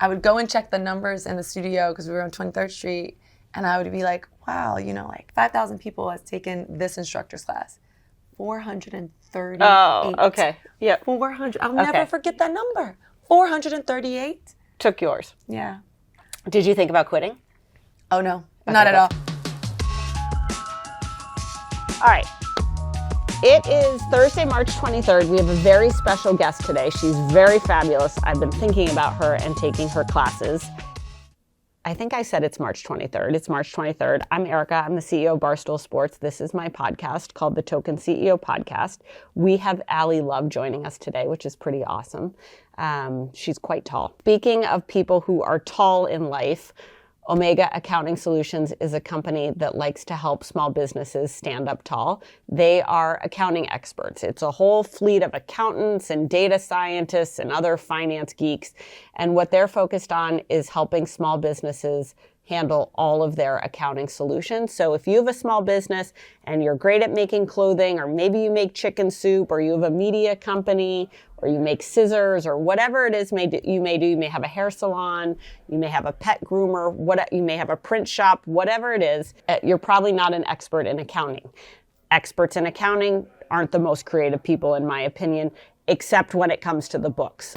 I would go and check the numbers in the studio because we were on 23rd Street, and I would be like, wow, like 5,000 people has taken this instructor's class. 438. Oh, okay. Yeah. 400. I'll never forget that number. 438. Took yours. Yeah. Did you think about quitting? Oh, no. Not at all. All right. It is Thursday, March 23rd. We have a very special guest today. She's very fabulous. I've been thinking about her and taking her classes. I think I said it's March 23rd. It's March 23rd. I'm Erica. I'm the CEO of Barstool Sports. This is my podcast called the Token CEO Podcast. We have Allie Love joining us today, which is pretty awesome. She's quite tall. Speaking of people who are tall in life, Omega Accounting Solutions is a company that likes to help small businesses stand up tall. They are accounting experts. It's a whole fleet of accountants and data scientists and other finance geeks. And what they're focused on is helping small businesses handle all of their accounting solutions. So if you have a small business and you're great at making clothing, or maybe you make chicken soup, or you have a media company, or you make scissors, or whatever it is you may do. You may have a hair salon, you may have a pet groomer, you may have a print shop, whatever it is, you're probably not an expert in accounting. Experts in accounting aren't the most creative people, in my opinion, except when it comes to the books,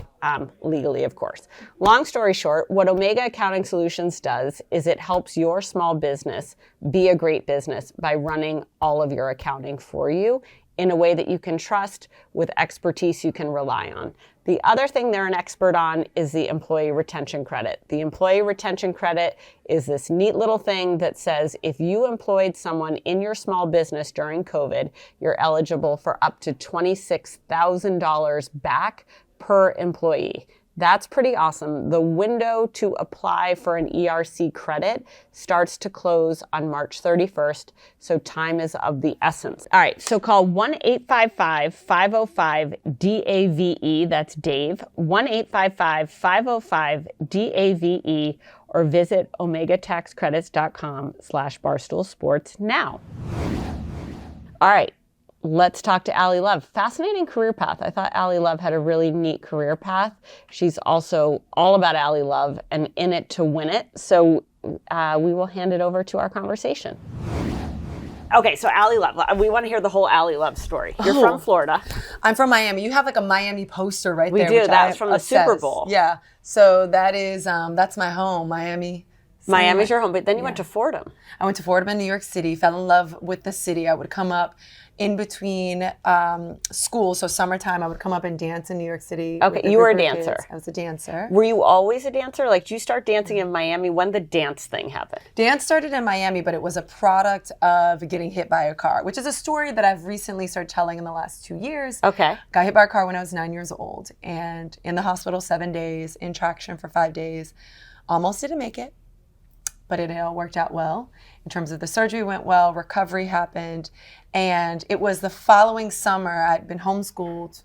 legally, of course. Long story short, what Omega Accounting Solutions does is it helps your small business be a great business by running all of your accounting for you in a way that you can trust, with expertise you can rely on. The other thing they're an expert on is the employee retention credit. The employee retention credit is this neat little thing that says if you employed someone in your small business during COVID, you're eligible for up to $26,000 back per employee. That's pretty awesome. The window to apply for an ERC credit starts to close on March 31st, so time is of the essence. All right, so call 1-855-505-DAVE, that's Dave, 1-855-505-DAVE, or visit omegataxcredits.com/barstoolsports now. All right. Let's talk to Allie Love. Fascinating career path. I thought Allie Love had a really neat career path. She's also all about Allie Love and in it to win it. So we will hand it over to our conversation. Okay, so Allie Love. We want to hear the whole Allie Love story. You're from Florida. I'm from Miami. You have like a Miami poster right there. We do. That was from the Super Bowl. Yeah. So that is, that's my home, Miami. Miami's your home, but then you went to Fordham. I went to Fordham in New York City, fell in love with the city. I would come up in between school, so summertime, I would come up and dance in New York City. Okay, you were a dancer. Kids. I was a dancer. Were you always a dancer? Like, did you start dancing in Miami? When did the dance thing happen? Dance started in Miami, but it was a product of getting hit by a car, which is a story that I've recently started telling in the last 2 years. Okay. Got hit by a car when I was 9 years old, and in the hospital 7 days, in traction for 5 days. Almost didn't make it, but it all worked out well. In terms of the surgery went well, recovery happened, and it was the following summer. I'd been homeschooled,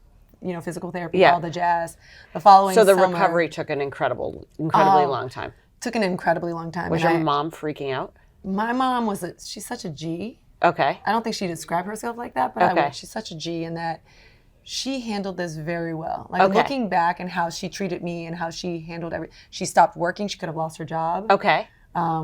physical therapy, all the jazz. The following summer. So the recovery took an incredibly long time. Took an incredibly long time. Was your mom freaking out? My mom she's such a G. Okay. I don't think she described herself like that, but she's such a G in that she handled this very well. Like looking back and how she treated me and how she handled everything. She stopped working. She could have lost her job. Okay.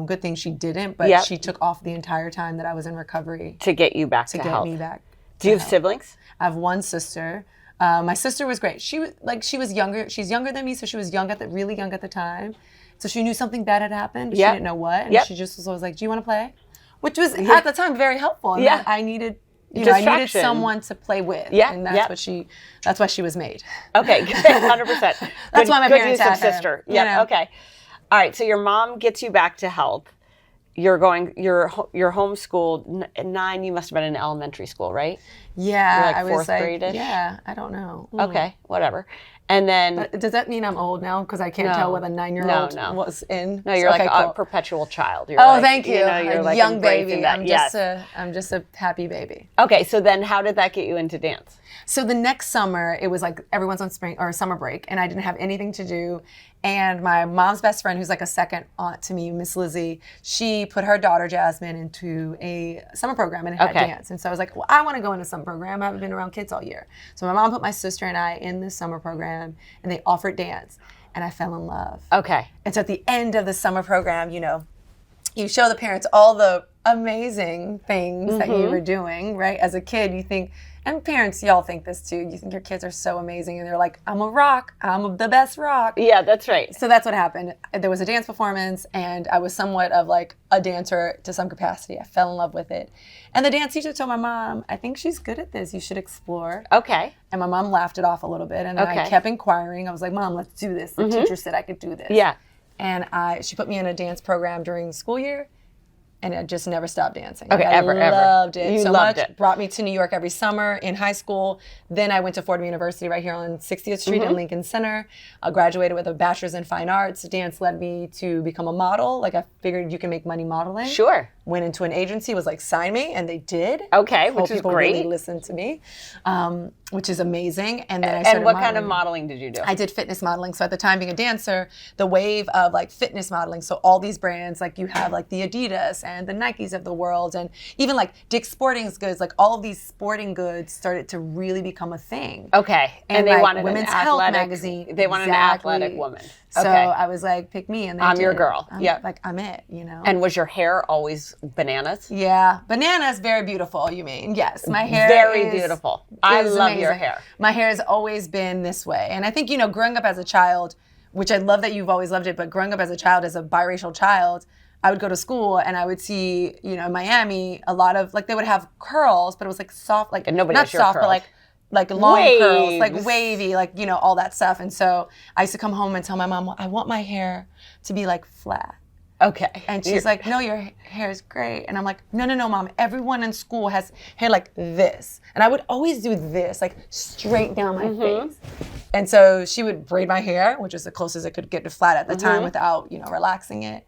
Good thing she didn't, but she took off the entire time that I was in recovery. To get you back to health. To get me back. Do you have siblings? I have one sister. My sister was great. She was younger. She's younger than me, so she was really young at the time. So she knew something bad had happened, but she didn't know what. And she just was always like, do you want to play? Which was, at the time, very helpful. And I needed... I needed someone to play with, and that's why she was made. Okay, 100%. That's why my parents had her. Sister. Yeah. Okay. All right. So your mom gets you back to health. You're homeschooled. 9. You must have been in elementary school, right? Yeah, I was fourth grade-ish? Yeah, I don't know. Okay, whatever. And then... Does that mean I'm old now? Because I can't tell what a 9-year-old was in. No, you're a perpetual child. You're thank you. You're a young baby. I'm just a happy baby. Okay, so then how did that get you into dance? So the next summer, it was like everyone's on spring or summer break, and I didn't have anything to do. And my mom's best friend, who's like a second aunt to me, Miss Lizzie, she put her daughter Jasmine into a summer program, and it had dance. And so I was like, well, I want to go into some program. I haven't been around kids all year. So my mom put my sister and I in this summer program, and they offered dance. and I fell in love. Okay. And so at the end of the summer program, you know, you show the parents all the amazing things that you were doing, right? As a kid, you think, and parents, y'all think this too, you think your kids are so amazing, and they're like, I'm a rock, I'm the best rock. Yeah, that's right. So that's what happened. There was a dance performance, and I was somewhat of like a dancer to some capacity. I fell in love with it. And the dance teacher told my mom, I think she's good at this, you should explore. Okay. And my mom laughed it off a little bit, and then I kept inquiring. I was like, Mom, let's do this. The teacher said I could do this. Yeah. And she put me in a dance program during the school year, and I just never stopped dancing. Okay, I loved it You so loved much. it. Brought me to New York every summer in high school. Then I went to Fordham University right here on 60th Street in Lincoln Center. I graduated with a bachelor's in fine arts. Dance led me to become a model. Like, I figured you can make money modeling. Sure. Went into an agency, was like, sign me, and they did. Okay, which is people great. really listened to me, which is amazing. And then I started And what modeling. kind of modeling did you do? I did fitness modeling. So at the time, being a dancer, the wave of like fitness modeling. So all these brands, like you have like the Adidas and the Nikes of the world, and even like Dick's Sporting Goods, like all of these sporting goods started to really become a thing. Okay. And they like, wanted Women's an Health athletic magazine. They wanted an athletic woman. So Okay. I was like, pick me, and they I'm your did. girl. Yeah. Like, I'm it, you know. And was your hair always bananas? Yeah, bananas, very beautiful. You mean? Yes, my hair Very is beautiful. I is love your amazing. hair. My hair has always been this way, and I think, you know, growing up as a child, which I love that you've always loved it, but growing up as a child, as a biracial child, I would go to school and I would see, you know, in Miami, a lot of like they would have curls, but it was like soft, like And nobody not has your soft, curls. but like long curls, like Waves. wavy, like, you know, all that stuff. And so I used to come home and tell my mom, well, I want my hair to be like flat. Okay. And she's like, no, your hair is great. And I'm like, no, Mom. Everyone in school has hair like this. And I would always do this, like straight down my face. And so she would braid my hair, which was the closest I could get to flat at the time without, you know, relaxing it.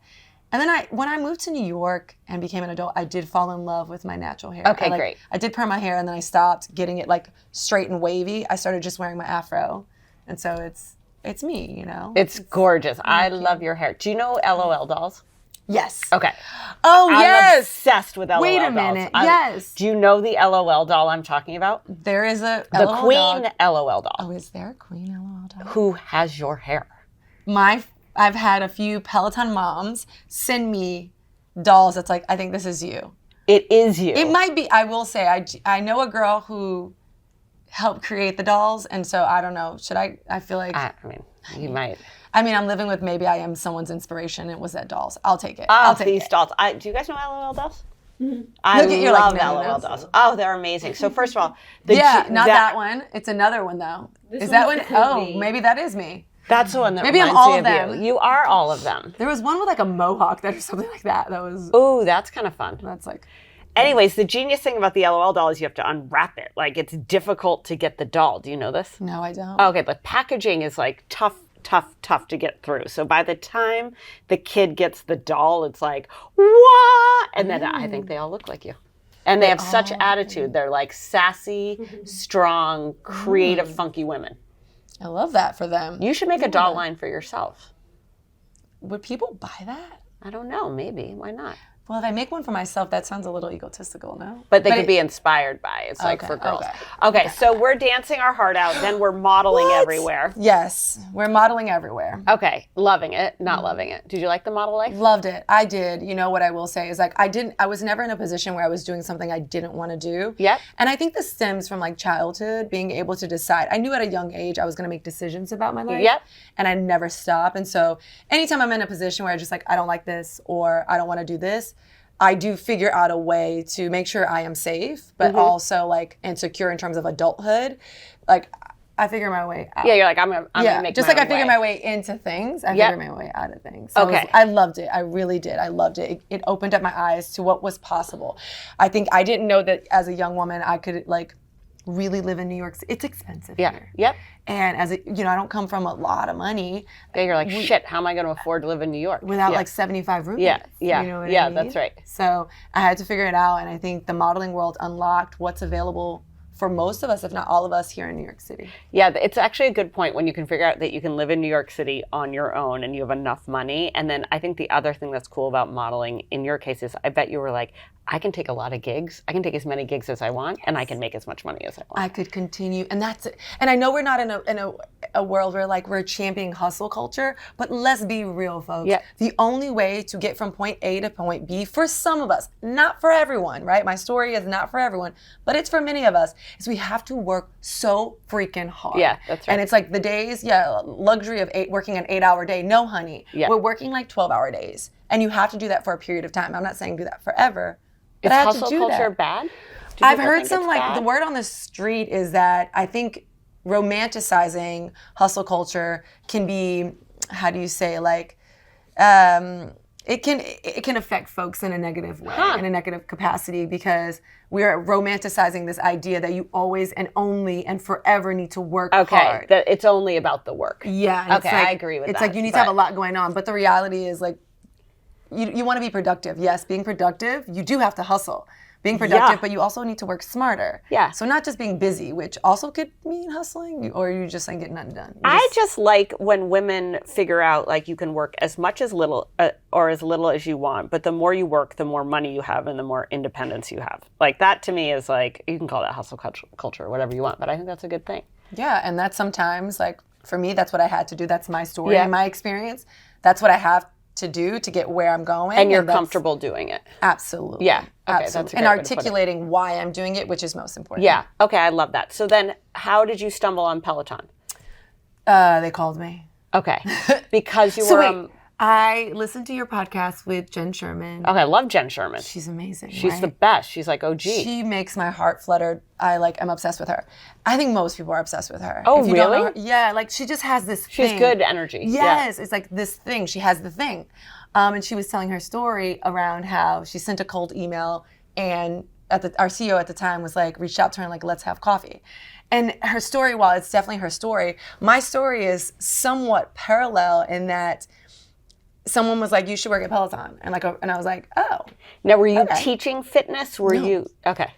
And then when I moved to New York and became an adult, I did fall in love with my natural hair. Okay, great. I did perm my hair, and then I stopped getting it like straight and wavy. I started just wearing my afro. And so it's me, you know. It's gorgeous. I love your hair. Do you know LOL dolls? Yes. Okay. Oh, I'm yes. obsessed with LOL dolls. Wait a minute. Yes. Do you know the LOL doll I'm talking about? There is a The LOL Queen dog. LOL doll. Oh, is there a Queen LOL dog? Who has your hair? I've had a few Peloton moms send me dolls that's like, I think this is you. It is you. It might be. I will say, I know a girl who helped create the dolls, and so I don't know. Should I feel like. I mean, you might. I mean, I'm living with maybe I am someone's inspiration. It was that dolls. I'll take it. Oh, I'll take these it. dolls. Do you guys know LOL dolls? I Look at you, like, love no, LOL no. dolls. Oh, they're amazing. So first of all, Not that one. It's another one though. Is that one? Oh, maybe that is me. That's the one that Maybe I'm reminds all me of of them. you. You are all of them. There was one with like a mohawk that or something like that. That was. Ooh, that's kind of fun. That's like. Anyways, the genius thing about the LOL doll is you have to unwrap it. Like, it's difficult to get the doll. Do you know this? No, I don't. Okay, the packaging is like tough to get through. So by the time the kid gets the doll, it's like, what? And then I think they all look like you. And they have such attitude. They're like sassy, strong, creative, funky women. I love that for them. You should make a doll line for yourself. Would people buy that? I don't know, maybe. Why not? Well, if I make one for myself, that sounds a little egotistical, no? But they could be inspired by it. It's like Okay, for girls. okay. Okay, so we're dancing our heart out, then we're modeling everywhere. Yes, we're modeling everywhere. Okay, loving it, not loving it. Did you like the model life? Loved it. I did. You know what I will say is like I was never in a position where I was doing something I didn't want to do. Yep. And I think this stems from like childhood, being able to decide. I knew at a young age I was going to make decisions about my life. Yep. And I never stop. And so anytime I'm in a position where I just like I don't like this or I don't want to do this, I do figure out a way to make sure I am safe, but also like and secure in terms of adulthood. Like I figure my way out. Yeah, you're like, I'm gonna make just my like I own figure way. my way into things, I Yep. figure my way out of things. So Okay. I loved it. I really did. I loved it. It opened up my eyes to what was possible. I think I didn't know that as a young woman I could like really live in New York City. It's expensive Yeah, here. yep. And as a, you know, I don't come from a lot of money Yeah, you're like, shit, how am I gonna afford to live in New York? without Yeah. like 75 rupees. Yeah, yeah, You know what yeah, I mean? that's right. So I had to figure it out, and I think the modeling world unlocked what's available for most of us, if not all of us, here in New York City. Yeah, it's actually a good point when you can figure out that you can live in New York City on your own and you have enough money. And then I think the other thing that's cool about modeling in your case is I bet you were like, I can take a lot of gigs. I can take as many gigs as I want, and I can make as much money as I want. I could continue, and that's it. And I know we're not in a world where like we're championing hustle culture, but let's be real, folks. Yeah. The only way to get from point A to point B for some of us, not for everyone, right? My story is not for everyone, but it's for many of us, is we have to work so freaking hard. Yeah, that's right. And it's like the days, luxury of working an 8-hour day. No, honey. Yeah. We're working like 12-hour days, and you have to do that for a period of time. I'm not saying do that forever. Is But I have hustle to do culture that. bad? I've heard some the word on the street is that I think romanticizing hustle culture can be, how do you say, like, it can affect folks in a negative way, in a negative capacity, because we are romanticizing this idea that you always and only and forever need to work hard. That it's only about the work. Yeah. And Okay, I agree with that. It's like you need to have a lot going on, but the reality is like, you want to be productive. Yes, being productive, you do have to hustle. Being productive, but you also need to work smarter. Yeah. So not just being busy, which also could mean hustling, or you just ain't getting nothing done. I just like when women figure out like you can work as much as little or as little as you want, but the more you work, the more money you have and the more independence you have. Like that to me is like, you can call that hustle culture or whatever you want, but I think that's a good thing. Yeah, and that's sometimes like, for me, that's what I had to do. That's my story and my experience. That's what I have to do to get where I'm going. And you're comfortable doing it. Absolutely. Yeah. Okay, absolutely. that's a and great way to articulating why I'm doing it, which is most important. Yeah. Okay, I love that. So then how did you stumble on Peloton? They called me. Okay. Because you So were... wait, I listened to your podcast with Jen Sherman. Okay, I love Jen Sherman. She's amazing. She's the best. She's like OG. She makes my heart flutter. I'm obsessed with her. I think most people are obsessed with her. Oh, If you don't know really? her- yeah, like she just has this She's thing. good energy. Yes, it's like this thing. She has the thing. And she was telling her story around how she sent a cold email, and our CEO at the time was like, reached out to her and like, let's have coffee. And her story, while it's definitely her story, my story is somewhat parallel in that someone was like, you should work at Peloton. And I was like, oh. Now, were you teaching fitness? Were No. you... Okay.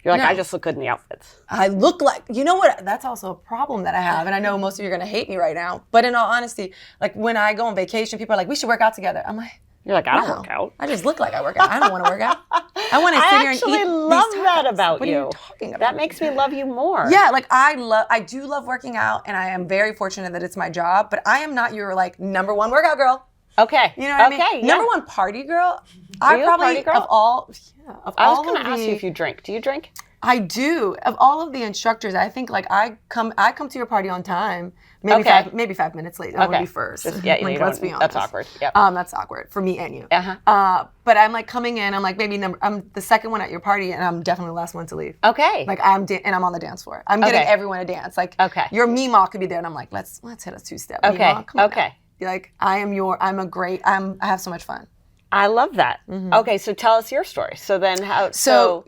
You're like, No. I just look good in the outfits. I look like, you know what, that's also a problem that I have. And I know most of you are going to hate me right now. But in all honesty, like when I go on vacation, people are like, we should work out together. I'm like, You're like, I don't no. work out. I just look like I work out. I don't want to work out. I want to sit here and eat actually love these that tacos. about What you. are you talking about? That makes me love you more. Yeah, like I do love working out, and I am very fortunate that it's my job, but I am not your like number one workout girl. Okay. You know what I Okay, mean? yeah. Number one party girl. Are you a party girl? Of all I was all going of to ask you the- if you drink. Do you drink? I do. Of all of the instructors, I think like I come to your party on time. Maybe Okay. maybe 5 minutes late. I want to be first. Just- yeah, you like, don't- let's be honest. that's awkward. Yep. That's awkward for me and you. Uh-huh. But I'm like coming in. I'm like I'm the second one at your party, and I'm definitely the last one to leave. Okay. Like and I'm on the dance floor. I'm getting Okay. everyone to dance. Like Okay. your Meemaw could be there, and I'm like, let's hit a 2-step. Okay. Meemaw, come on Okay. now. Be like, I have so much fun. I love that. Okay, so tell us your story. So then how... So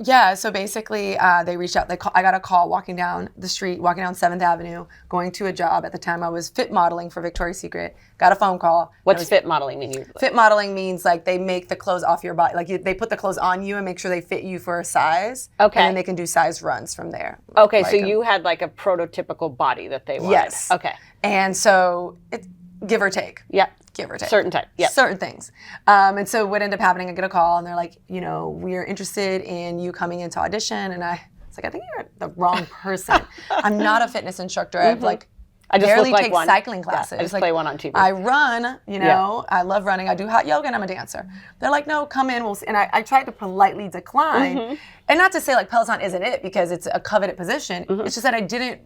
basically they reached out. I got a call walking down the street, walking down 7th Avenue, going to a job. At the time I was fit modeling for Victoria's Secret. Got a phone call. What's fit modeling mean? Fit modeling means like they make the clothes off your body. Like they put the clothes on you and make sure they fit you for a size. Okay. And then they can do size runs from there. Okay, Like so you had like a prototypical body that they wanted. Yes. Okay. And so it's give or take. Yeah. Give or take. Certain type. Yeah. Certain things. And so what ended up happening, I get a call and they're like, we're interested in you coming into audition. And I was like, I think you're the wrong person. I'm not a fitness instructor. I've like I just barely look like take one. cycling classes. Yeah, I just like, play one on TV. I run, I love running. I do hot yoga and I'm a dancer. They're like, no, come in. And I tried to politely decline. And not to say like Peloton isn't it because it's a coveted position. It's just that I didn't,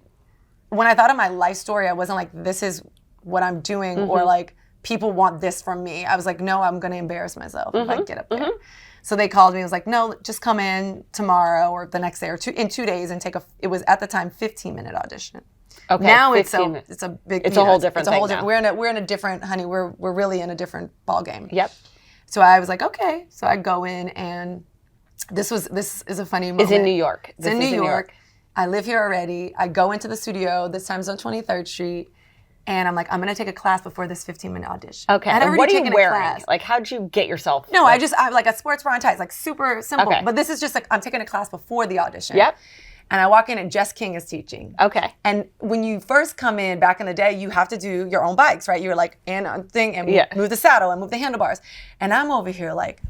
when I thought of my life story, I wasn't like, this is what I'm doing or like, people want this from me. I was like, no, I'm going to embarrass myself if I get up there. So they called me and was like, no, just come in tomorrow or the next day or in 2 days and it was at the time 15-minute audition. Okay. Now 15 it's a big. It's a whole different thing now. We're in a different, honey. We're really in a different ball game. Yep. So I was like, okay. So I go in and this is a funny moment. It's in New York. It's in New York. I live here already. I go into the studio. This time's on 23rd Street. And I'm like, I'm going to take a class before this 15-minute audition. Okay. And And what are you taken a wearing? class. Like, how'd you get yourself? No, I have like a sports bra and tights, like super simple. Okay. But this is just like, I'm taking a class before the audition. Yep. And I walk in and Jess King is teaching. Okay. And when you first come in back in the day, you have to do your own bikes, right? You're like, and thing, and move the saddle and move the handlebars. And I'm over here like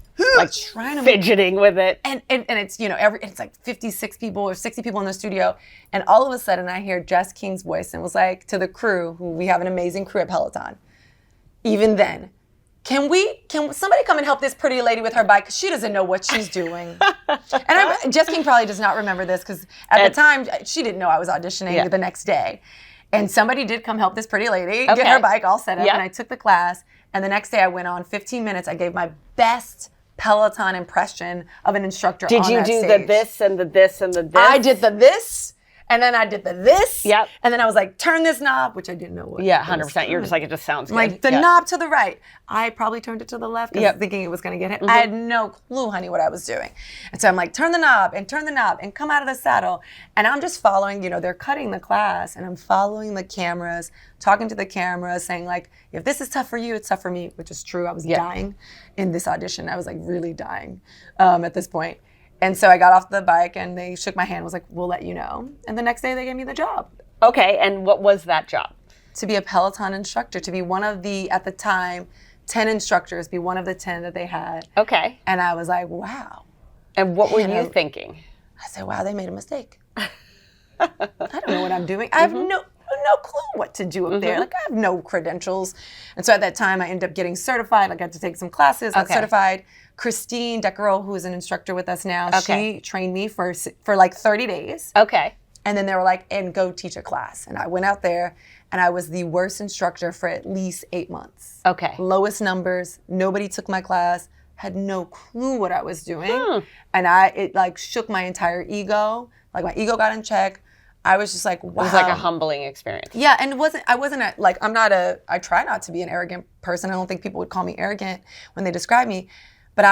trying to fidgeting with it. And it's, it's like 56 people or 60 people in the studio. And all of a sudden I hear Jess King's voice and was like to the crew, who we have an amazing crew at Peloton. Even then, can somebody come and help this pretty lady with her bike? 'Cause she doesn't know what she's doing. And Jess King probably does not remember this because at the time she didn't know I was auditioning the next day. And somebody did come help this pretty lady get her bike all set up. And I took the class. And the next day I went on 15 minutes. I gave my best Peloton impression of an instructor on that stage. Did you do the this and the this and the this? I did the this. And then I did the this. Yep. And then I was like, turn this knob, which I didn't know what. Yeah, 100%. You're just like, it just sounds good. Like the knob to the right. I probably turned it to the left because thinking it was going to get hit. I had no clue, honey, what I was doing. And so I'm like, turn the knob and come out of the saddle. And I'm just following, they're cutting the class and I'm following the cameras, talking to the cameras, saying like, if this is tough for you, it's tough for me, which is true. I was dying in this audition. I was like really dying at this point. And so I got off the bike and they shook my hand, was like, we'll let you know. And the next day they gave me the job. Okay, and what was that job? To be a Peloton instructor, to be one of the, at the time, 10 instructors, be one of the 10 that they had. Okay. And I was like, wow. And what were you thinking? I said, wow, they made a mistake. I don't know what I'm doing. I have no clue what to do up there. Like, I have no credentials. And so at that time, I ended up getting certified. I got to take some classes, got certified. Christine Decaro, who is an instructor with us now, she trained me for like 30 days. Okay. And then they were like, and go teach a class. And I went out there and I was the worst instructor for at least 8 months. Okay. Lowest numbers. Nobody took my class. Had no clue what I was doing. And it like shook my entire ego. Like my ego got in check. I was just like, wow. It was like a humbling experience. Yeah, and I try not to be an arrogant person. I don't think people would call me arrogant when they describe me. But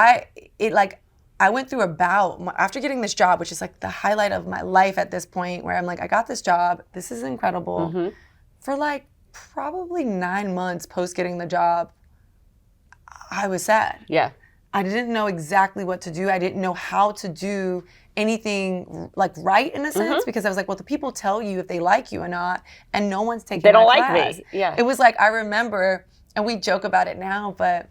I went through a bout after getting this job, which is like the highlight of my life at this point, where I'm like, I got this job. This is incredible. For like probably 9 months post getting the job, I was sad. Yeah. I didn't know exactly what to do. I didn't know how to do anything like right in a sense because I was like, well, the people tell you if they like you or not, and no one's taking my class. They don't like me. Yeah. It was like, I remember, and we joke about it now, but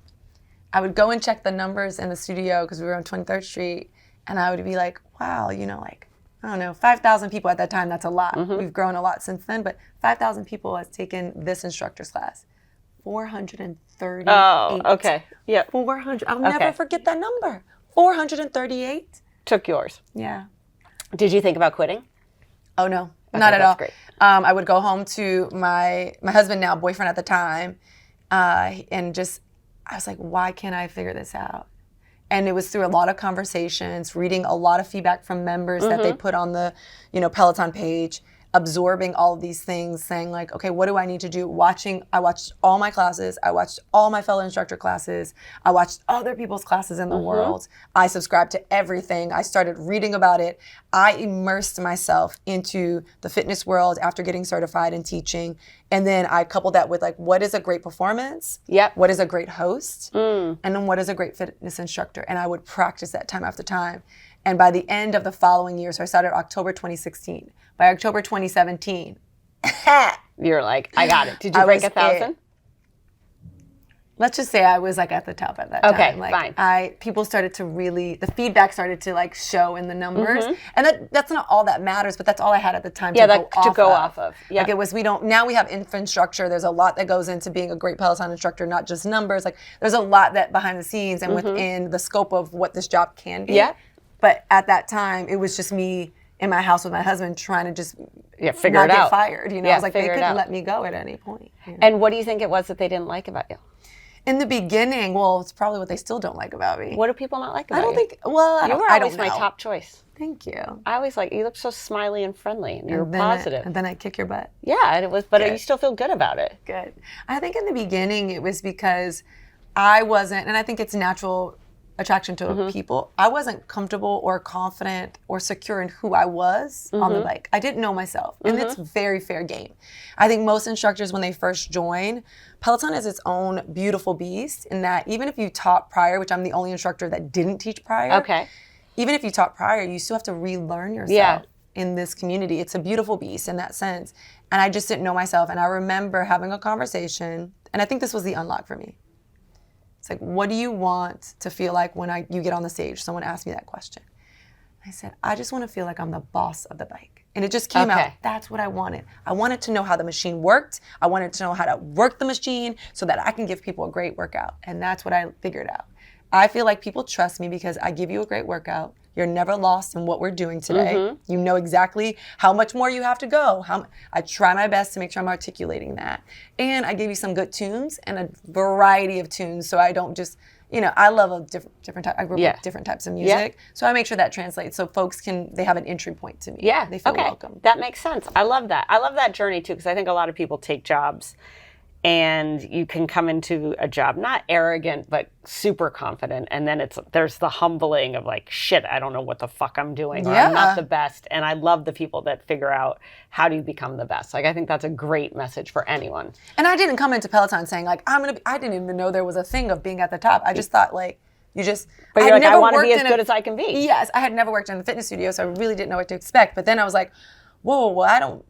I would go and check the numbers in the studio because we were on 23rd Street, and I would be like, wow, like, I don't know, 5,000 people at that time, that's a lot. We've grown a lot since then, but 5,000 people has taken this instructor's class. 438. Oh, okay. Yeah. 400. I'll never forget that number. 438. Took yours. Yeah. Did you think about quitting? Oh, no. Not at all. Great. I would go home to my husband now, boyfriend at the time, and just, I was like, why can't I figure this out? And it was through a lot of conversations, reading a lot of feedback from members that they put on the, Peloton page, absorbing all of these things, saying like, okay, what do I need to do? I watched all my classes. I watched all my fellow instructor classes. I watched other people's classes in the world. I subscribed to everything. I started reading about it. I immersed myself into the fitness world after getting certified and teaching. And then I coupled that with like, what is a great performance? Yep. What is a great host? And then what is a great fitness instructor? And I would practice that time after time. And by the end of the following year, so I started October 2016. By October 2017, you're like, I got it. Did you break 1,000? Let's just say I was like at the top at that time. Okay, like, fine. People started to the feedback started to like show in the numbers. And that's not all that matters, but that's all I had at the time to go off of. Yeah. Like it was, now we have infrastructure. There's a lot that goes into being a great Peloton instructor, not just numbers. Like there's a lot that behind the scenes and within the scope of what this job can be. Yeah. But at that time, it was just me in my house with my husband trying to just figure it out. Not get fired. I was like, they couldn't let let me go at any point. And what do you think it was that they didn't like about you? In the beginning, well, it's probably what they still don't like about me. What do people not like about you? I don't think, well, I don't know. You were always my top choice. Thank you. I always you look so smiley and friendly, and you're positive. And then I kick your butt. Yeah, and it was, but you still feel good about it. Good. I think in the beginning, it was because I wasn't, and I think it's natural attraction to people. I wasn't comfortable or confident or secure in who I was on the bike. I didn't know myself, and it's very fair game. I think most instructors, when they first join, Peloton is its own beautiful beast in that even if you taught prior, which I'm the only instructor that didn't teach prior, okay, even if you taught prior, you still have to relearn yourself. Yeah. in this community. It's a beautiful beast in that sense. And I just didn't know myself. And I remember having a conversation, and I think this was the unlock for me. It's like, what do you want to feel like when you get on the stage? Someone asked me that question. I said, I just want to feel like I'm the boss of the bike. And it just came out. That's what I wanted. I wanted to know how the machine worked. I wanted to know how to work the machine so that I can give people a great workout. And that's what I figured out. I feel like people trust me because I give you a great workout. You're never lost in what we're doing today. You know exactly how much more you have to go. I try my best to make sure I'm articulating that. And I give you some good tunes and a variety of tunes so I don't just, I love a different type. I grew up with different types of music. So I make sure that translates so folks they have an entry point to me. Yeah. They feel welcome. That makes sense. I love that. I love that journey too, because I think a lot of people take jobs and you can come into a job not arrogant but super confident, and then there's the humbling of like, shit, I don't know what the fuck I'm doing, or I'm not the best. And I love the people that figure out how do you become the best. Like, I think that's a great message for anyone. And I didn't come into Peloton saying like I didn't even know there was a thing of being at the top. I just thought like but you're like, I want to be as good as I can be. Yes, I had never worked in a fitness studio, so I really didn't know what to expect. But then I was like, whoa, well, I don't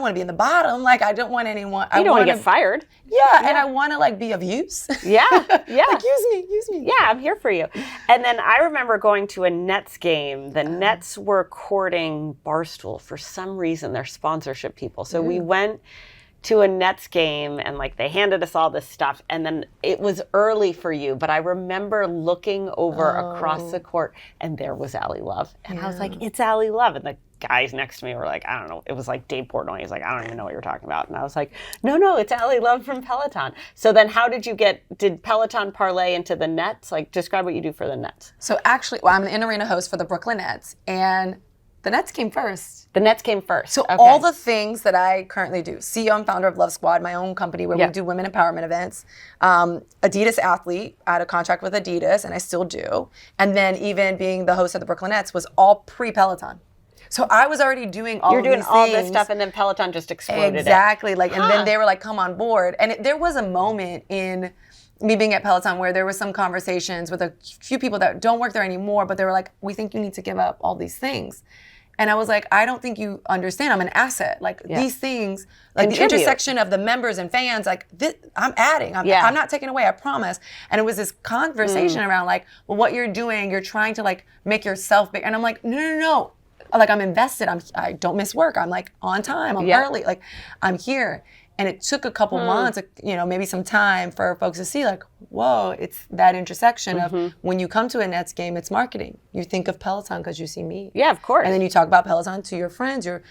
want to be in the bottom. Like, I don't want anyone. You don't want to get fired. Yeah, and I want to like be of use. Yeah. Like, use me. Yeah, I'm here for you. And then I remember going to a Nets game. The Nets were courting Barstool for some reason. They're sponsorship people. So we went to a Nets game and like they handed us all this stuff, and then it was early for you, but I remember looking over across the court and there was Allie Love, and I was like, it's Allie Love, and the guys next to me were like, I don't know, it was like Dave Portnoy. He's like, I don't even know what you're talking about. And I was like, no, it's Allie Love from Peloton. So then how did Peloton parlay into the Nets? Like, describe what you do for the Nets. So actually, I'm an in-arena host for the Brooklyn Nets, and the Nets came first. The Nets came first. So all the things that I currently do, CEO and founder of Love Squad, my own company where we do women empowerment events, Adidas athlete, I had a contract with Adidas, and I still do. And then even being the host of the Brooklyn Nets was all pre-Peloton. So I was already doing all this stuff, and then Peloton just exploded. Exactly. Like, and then they were like, come on board. And there was a moment in me being at Peloton where there was some conversations with a few people that don't work there anymore, but they were like, we think you need to give up all these things. And I was like, I don't think you understand. I'm an asset. Like these things, like the intersection of the members and fans, like this, I'm adding. I'm not taking away, I promise. And it was this conversation around like, well, what you're doing, you're trying to like make yourself big. And I'm like, no. Like, I'm invested. I don't miss work. I'm like on time. I'm early. Like, I'm here. And it took a couple months, maybe some time for folks to see like, whoa, it's that intersection of when you come to a Nets game, it's marketing. You think of Peloton because you see me. Yeah, of course. And then you talk about Peloton to your friends, your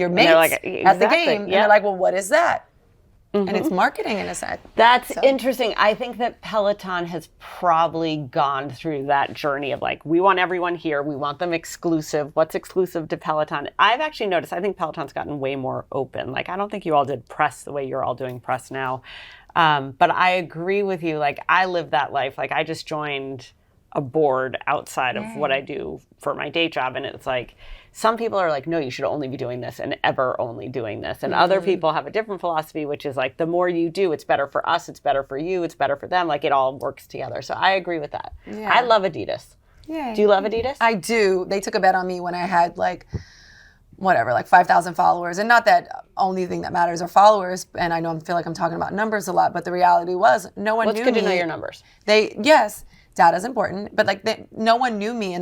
mates at the game. And they're like, well, what is that? And it's marketing in a sense. That's interesting. I think that Peloton has probably gone through that journey of like, we want everyone here. We want them exclusive. What's exclusive to Peloton? I've actually noticed, I think Peloton's gotten way more open. Like, I don't think you all did press the way you're all doing press now. But I agree with you. Like, I live that life. Like, I just joined a board outside of what I do for my day job. And it's like, some people are like, no, you should only be doing this and ever only doing this. And other people have a different philosophy, which is like, the more you do, it's better for us, it's better for you, it's better for them. Like, it all works together. So I agree with that. Yeah. I love Adidas. Yeah. Do you love Adidas? I do. They took a bet on me when I had like, 5,000 followers. And not that only thing that matters are followers. And I feel like I'm talking about numbers a lot, but the reality was no one knew me. It's good to know your numbers. Data's important, but like no one knew me,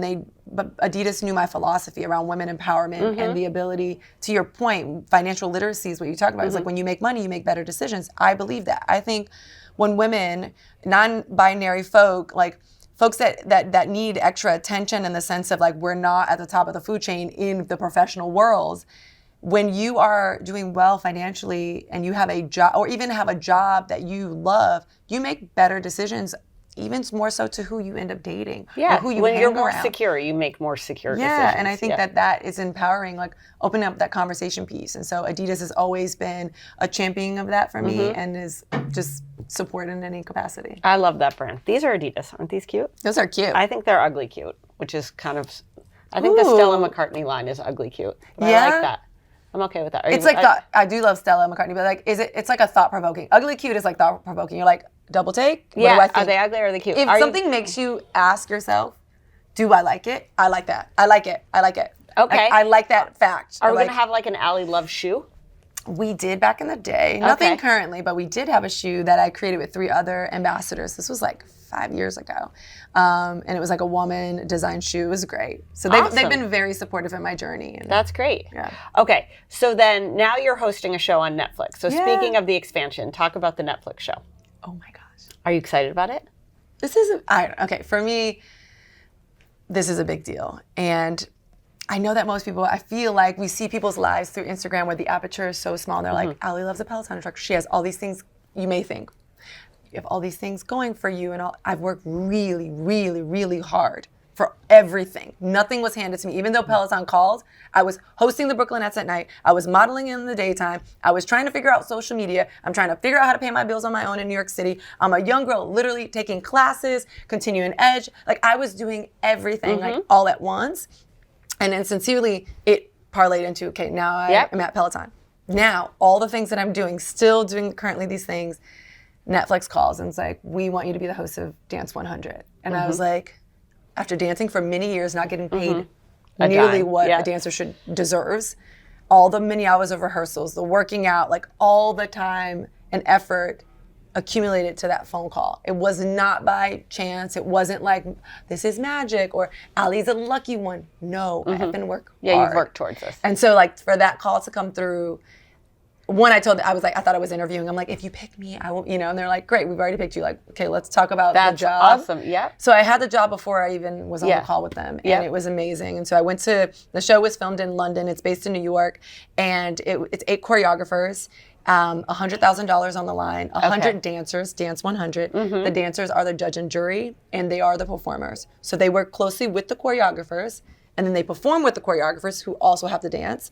but Adidas knew my philosophy around women empowerment and the ability, to your point, financial literacy is what you talk about. It's like when you make money, you make better decisions. I believe that. I think when women, non-binary folk, like folks that need extra attention in the sense of like we're not at the top of the food chain in the professional worlds, when you are doing well financially and you have a job or even have a job that you love, you make better decisions, even more so to who you end up dating. Yeah, or who you when hang you're more around. secure, you make more secure decisions. Yeah, and I think that is empowering, like opening up that conversation piece. And so Adidas has always been a champion of that for me and is just supported in any capacity. I love that brand. These are Adidas. Aren't these cute? Those are cute. I think they're ugly cute, which is kind of, I think the Stella McCartney line is ugly cute. But I like that. I'm okay with that. It's like I do love Stella McCartney, but like, it's like a thought-provoking. Ugly cute is like thought-provoking. You're like, double take? What do I think? Are they ugly or are they cute? If something makes you ask yourself, do I like it? I like that. I like it. I like it. Okay. Like, I like that fact. Are we like, going to have like an Allie Love shoe? We did back in the day. Nothing currently, but we did have a shoe that I created with 3 other ambassadors. This was like 5 years ago. And it was like a woman designed shoe. It was great. So they've been very supportive in my journey. And, that's great. Yeah. Okay. So then now you're hosting a show on Netflix. So speaking of the expansion, talk about the Netflix show. Oh my gosh. Are you excited about it? This is, okay, for me, this is a big deal. And I know that most people, I feel like we see people's lives through Instagram where the aperture is so small. And they're like, Allie loves a Peloton instructor. She has all these things, you may think. You have all these things going for you. And I've worked really, really, really hard for everything. Nothing was handed to me. Even though Peloton called, I was hosting the Brooklynettes at night. I was modeling in the daytime. I was trying to figure out social media. I'm trying to figure out how to pay my bills on my own in New York City. I'm a young girl literally taking classes, continuing Edge. Like I was doing everything like all at once. And then sincerely, it parlayed into, okay, now I'm at Peloton. Now, all the things that I'm doing, still doing currently these things, Netflix calls and it's like, we want you to be the host of Dance 100. And I was like, after dancing for many years, not getting paid nearly what a dancer deserves, all the many hours of rehearsals, the working out, like all the time and effort accumulated to that phone call. It was not by chance. It wasn't like, this is magic or Allie's a lucky one. No, I have been working hard. Yeah, you've worked towards this. And so like for that call to come through, when I thought I was interviewing. I'm like, if you pick me, I will, and they're like, great, we've already picked you. Like, okay, let's talk about the job. That's awesome, yeah. So I had the job before I even was on the call with them, and it was amazing. And so I went to, the show was filmed in London. It's based in New York, and it's 8 choreographers. $100,000 on the line, 100 dancers, Dance 100. The dancers are the judge and jury, and they are the performers. So they work closely with the choreographers, and then they perform with the choreographers who also have to dance.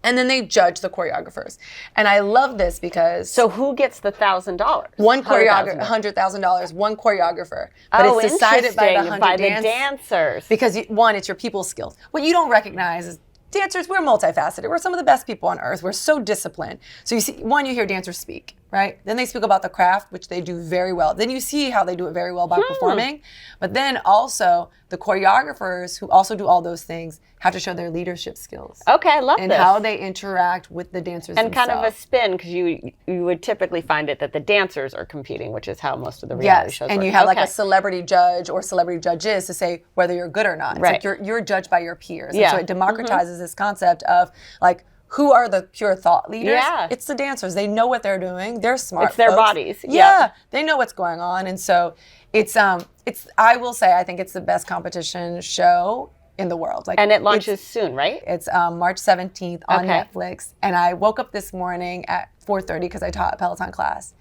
And then they judge the choreographers. And I love this because... So who gets the $1,000? One choreographer, $100,000, one choreographer. But it's decided by the 100 dancers. Because one, it's your people skills. What you don't recognize is dancers, we're multifaceted. We're some of the best people on earth. We're so disciplined. So you see, one, you hear dancers speak, right? Then they speak about the craft, which they do very well. Then you see how they do it very well by performing. But then also the choreographers who also do all those things have to show their leadership skills. Okay, I love and this. And how they interact with the dancers and themselves. kind of a spin, because you would typically find it that the dancers are competing, which is how most of the reality shows and work. You have like a celebrity judge or celebrity judges to say whether you're good or not. It's like you're judged by your peers. And so it democratizes this concept of like, who are the pure thought leaders? Yeah. It's the dancers. They know what they're doing. They're smart. It's their folks. bodies. Yeah. They know what's going on. And so it's I will say I think it's the best competition show in the world. Like, and it launches soon, right? It's March 17th on Netflix. And I woke up this morning at 4:30 because I taught a Peloton class.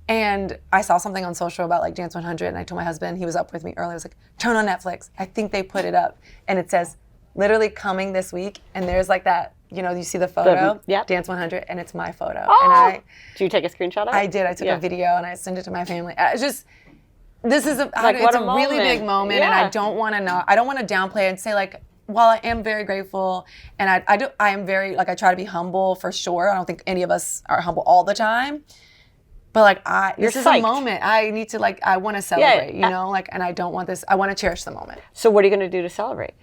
And I saw something on social about like Dance 100, and I told my husband, he was up with me earlier, I was like, turn on Netflix. I think they put it up. And it says, literally coming this week, and there's like that, you see the photo, Dance 100, and it's my photo. Oh. And did you take a screenshot of it? I did. I took a video, and I sent it to my family. It's just, this is it's a really big moment, and I don't want to downplay it and say like, while I am very grateful, and I am very, like, I try to be humble for sure. I don't think any of us are humble all the time. But like, this is a moment. I need to I want to celebrate, and I don't want this, I want to cherish the moment. So what are you going to do to celebrate?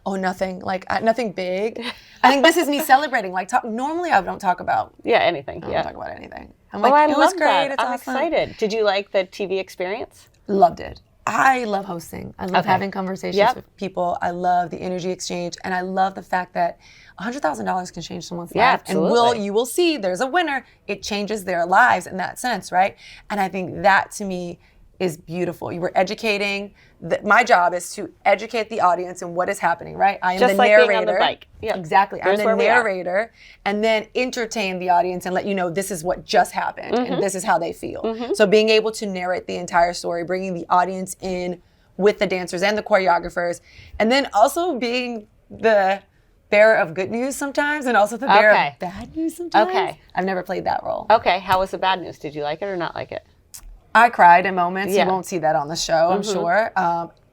Oh, nothing, nothing big. I think this is me celebrating. Normally I don't talk about anything. I don't talk about anything. I'm I it was love great. that. It's I'm awesome. excited. Did you like the TV experience? Loved it. I love hosting. I love having conversations with people. I love the energy exchange, and I love the fact that $100,000 can change someone's life. Absolutely. And you will see there's a winner. It changes their lives in that sense, right? And I think that to me is beautiful. You were educating. My job is to educate the audience in what is happening, right? I am just the like narrator. Being on the bike. Yeah. Exactly. Here's I'm the narrator, and then entertain the audience and let you know this is what just happened and this is how they feel. So being able to narrate the entire story, bringing the audience in with the dancers and the choreographers, and then also being the bearer of good news sometimes and also the bearer of bad news sometimes. Okay. I've never played that role. Okay. How was the bad news? Did you like it or not like it? I cried in moments. You won't see that on the show, I'm sure.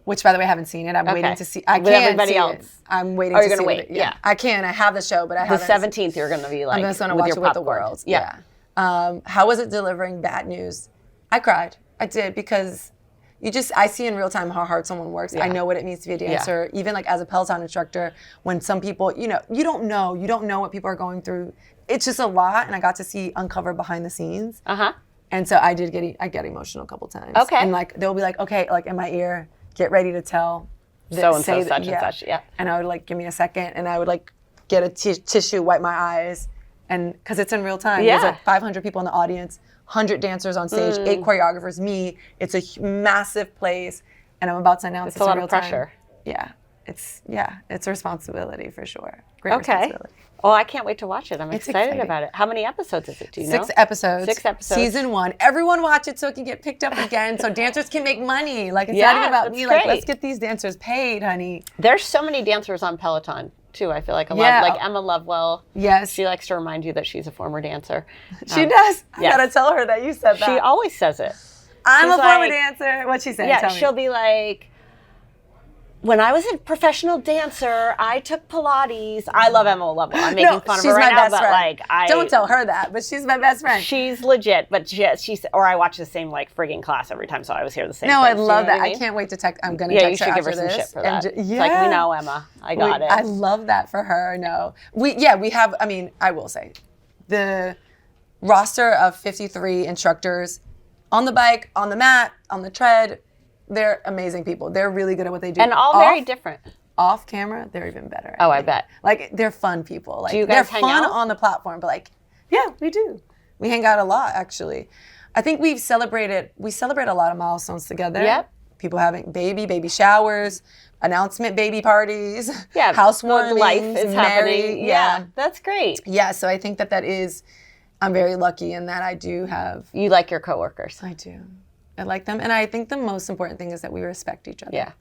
Which, by the way, I haven't seen it. I'm waiting to see. I With can't everybody see else. it. I'm waiting Oh, to you're see gonna it. wait. Yeah. I can. I have the show, but I haven't. The 17th, you're going to be like, I'm just going to with watch your it with the popcorn. world. Yeah. How was it delivering bad news? I cried. I did, because I see in real time how hard someone works. I know what it means to be a dancer. Even like as a Peloton instructor, when some people, you don't know what people are going through. It's just a lot, and I got to uncover behind the scenes. And so I get emotional a couple times. Okay. And like they'll be like, okay, like in my ear, get ready to tell. So and so, such and such. Yeah. And I would like give me a second, and I would like get a tissue, wipe my eyes, and because it's in real time. There's like 500 people in the audience, 100 dancers on stage, 8 choreographers, me. It's a massive place, and I'm about to announce it's a lot in real of pressure. Time. It's a responsibility for sure. Great responsibility. Well, I can't wait to watch it. I'm excited about it. How many episodes is it? Do you know? 6 episodes. 6 episodes. Season 1. Everyone watch it so it can get picked up again, so dancers can make money. Like, it's not even about me. Like, let's get these dancers paid, honey. There's so many dancers on Peloton, too. I feel like a lot. Like Emma Lovewell. Yes. She likes to remind you that she's a former dancer. She does. I gotta tell her that you said that. She always says it. I'm a former dancer. What'd she say? Yeah, she'll be like, when I was a professional dancer, I took Pilates. I love Emma Lovewell. I'm making fun of her right now, but like, don't tell her that. But she's my best friend. She's legit, but she's or I watch the same like frigging class every time, so I always hear the same. No, thing. I love that. I can't wait to text. I'm gonna text her after this. Yeah, you should give her some shit for that. It's like, we know, Emma. I got it. I love that for her. No, we have. I mean, I will say, the roster of 53 instructors on the bike, on the mat, on the tread. They're amazing people. They're really good at what they do. And all very different. Off camera, they're even better. I bet. Like, they're fun people. Like, do you guys they're fun on the platform, but like, yeah, we do. We hang out a lot, actually. I think we celebrate a lot of milestones together. Yep. People having baby showers, announcement baby parties, yeah, housewarming, life is happening. Yeah, that's great. Yeah, so I think that is, I'm very lucky in that I do have. You like your coworkers. I do. I like them. And I think the most important thing is that we respect each other. Yeah.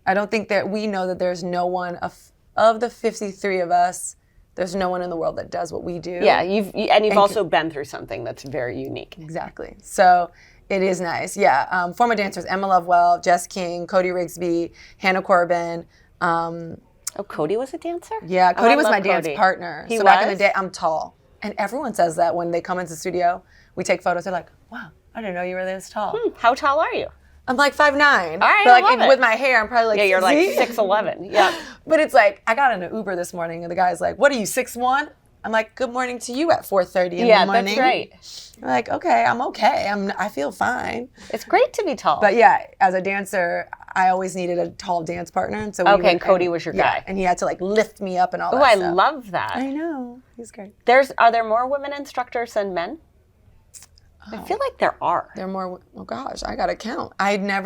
I don't think that we know that there's no one of the 53 of us, there's no one in the world that does what we do. Yeah, you've also been through something that's very unique. Exactly. So it is nice. Yeah. Former dancers, Emma Lovewell, Jess King, Cody Rigsby, Hannah Corbin. Cody was a dancer? Yeah, Cody was my dance partner. He so was? Back in the day, I'm tall. And everyone says that when they come into the studio, we take photos, they're like, wow, I didn't know you were this tall. How tall are you? I'm like 5'9". All right, but like I love with my hair, I'm probably like, yeah, you're like 6'11". Yeah. But it's like, I got in an Uber this morning and the guy's like, what are you, 6'1"? I'm like, good morning to you at 4:30 in the morning. Yeah, that's right. I'm like, okay, I'm okay. I feel fine. It's great to be tall. But yeah, as a dancer, I always needed a tall dance partner. And so Cody was your guy. And he had to like lift me up and all that stuff. Oh, I love that. I know. He's great. Are there more women instructors than men? I feel like there are. There are more. Oh gosh, I gotta count. I know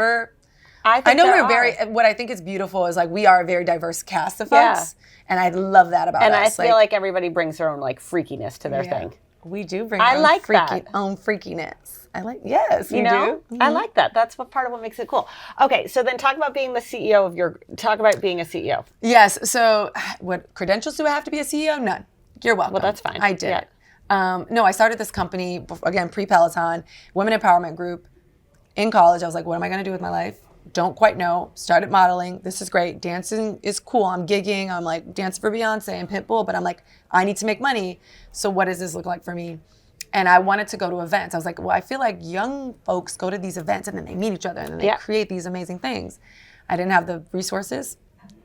what I think is beautiful is like we are a very diverse cast of folks. And I love that about us. And I feel like everybody brings their own like freakiness to their thing. We do bring our own freakiness. Yes, you know? do. Mm-hmm. I like that. That's part of what makes it cool. Okay, so then talk about being the CEO talk about being a CEO. Yes, so what credentials do I have to be a CEO? None. You're welcome. Well, that's fine. I did it. No, I started this company, again, pre-Peloton, Women Empowerment Group. In college, I was like, what am I going to do with my life? Don't quite know. Started modeling. This is great. Dancing is cool. I'm gigging. I'm like dancing for Beyonce and Pitbull, but I'm like, I need to make money. So what does this look like for me? And I wanted to go to events. I was like, well, I feel like young folks go to these events and then they meet each other and then they create these amazing things. I didn't have the resources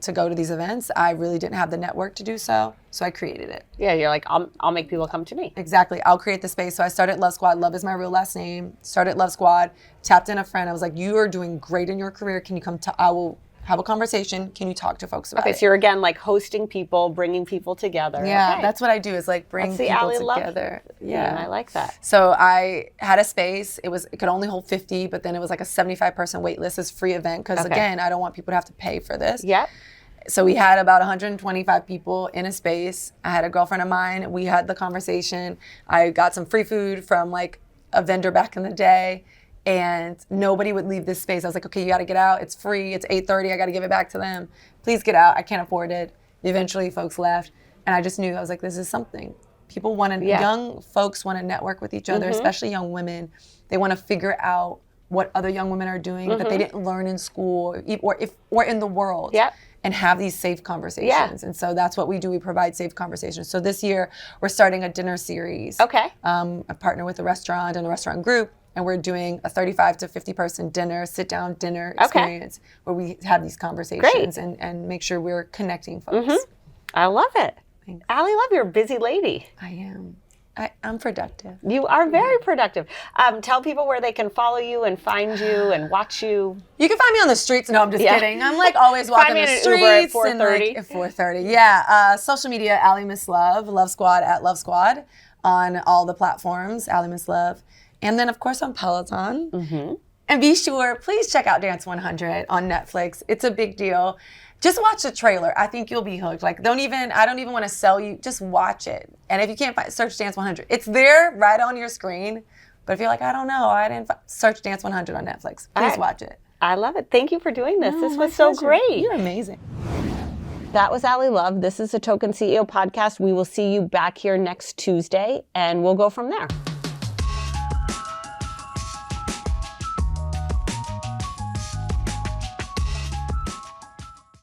to go to these events. I really didn't have the network to do so. So I created it. Yeah, you're like, I'll make people come to me. Exactly. I'll create the space. So I started Love Squad. Love is my real last name. Started Love Squad. Tapped in a friend. I was like, you are doing great in your career. Can you come I will have a conversation. Can you talk to folks about it? Okay, so you're again like hosting people, bringing people together. Yeah, that's what I do is like bring people together. Yeah, I like that. So I had a space. It could only hold 50, but then it was like a 75-person wait list. This free event because again, I don't want people to have to pay for this. Yep. So we had about 125 people in a space. I had a girlfriend of mine. We had the conversation. I got some free food from like a vendor back in the day. And nobody would leave this space. I was like, okay, you got to get out. It's free. It's 8:30. I got to give it back to them. Please get out. I can't afford it. Eventually, folks left. And I just knew, I was like, this is something. People young folks want to network with each other, especially young women. They want to figure out what other young women are doing that they didn't learn in school or in the world. Yep. And have these safe conversations. Yeah. And so that's what we do. We provide safe conversations. So this year, we're starting a dinner series. Okay. I partner with a restaurant and a restaurant group. and we're doing a 35 to 50 person dinner, sit down dinner experience where we have these conversations and make sure we're connecting folks. I love it. Thanks. Allie Love, you're a busy lady. I am. I'm productive. You are very productive. Tell people where they can follow you and find you and watch you. You can find me on the streets. No, I'm just kidding. I'm like always walking the streets. Uber at 4:30. At 4:30. Yeah. Social media, Allie Miss Love, Love Squad at Love Squad on all the platforms, Allie Miss Love. And then, of course, on Peloton. And be sure, please check out Dance 100 on Netflix. It's a big deal. Just watch the trailer. I think you'll be hooked. Like, I don't even want to sell you. Just watch it. And if you can't search Dance 100. It's there right on your screen. But if you're like, I don't know, I didn't search Dance 100 on Netflix. Please watch it. I love it. Thank you for doing this. This was so great. You're amazing. That was Allie Love. This is a Token CEO podcast. We will see you back here next Tuesday, and we'll go from there.